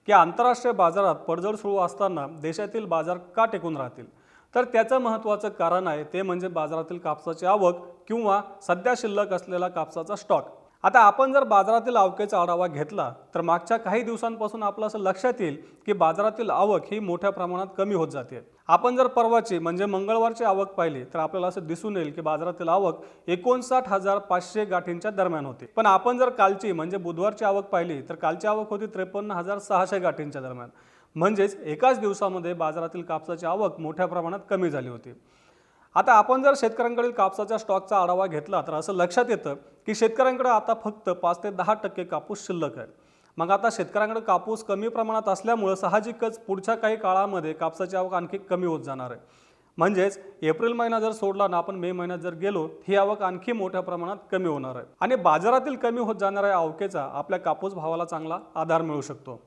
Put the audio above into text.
की आंतरराष्ट्रीय बाजारात पडझड सुरू असताना देशातील बाजार का टिकून राहतील? तर त्याचं महत्त्वाचं कारण आहे ते म्हणजे बाजारातील कापसाची आवक किंवा सध्या शिल्लक असलेला कापसाचा स्टॉक। आता आपण जर बाजारातील आवकेचा आढावा घेतला तर मागच्या काही दिवसांपासून आपलं असं लक्षात येईल की बाजारातील आवक ही मोठ्या प्रमाणात कमी होत जाते। आपण जर परवाची म्हणजे मंगळवारची आवक पाहिली तर आपल्याला असं दिसून येईल की बाजारातील आवक 59,500 गाठींच्या दरम्यान होती। पण आपण जर कालची म्हणजे बुधवारची आवक पाहिली तर कालची आवक होती 53,600 गाठींच्या दरम्यान। म्हणजेच एकाच दिवसामध्ये बाजारातील कापसाची आवक मोठ्या प्रमाणात कमी झाली होती। आता आपण जर शेतकऱ्यांकडील कापसाच्या स्टॉकचा आढावा घेतला तर असं लक्षात येतं की शेतकऱ्यांकडे आता फक्त 5 ते 10% कापूस शिल्लक आहे। मग आता शेतकऱ्यांकडे कापूस कमी प्रमाणात असल्यामुळे साहजिकच पुढच्या काही काळामध्ये कापसाची आवक आणखी कमी होत जाणार आहे। म्हणजेच एप्रिल महिना जर सोडला ना आपण मे महिन्यात जर गेलो ही आवक आणखी मोठ्या प्रमाणात कमी होणार आहे आणि बाजारातील कमी होत जाणाऱ्या आवकेचा आपल्या कापूस भावाला चांगला आधार मिळू शकतो।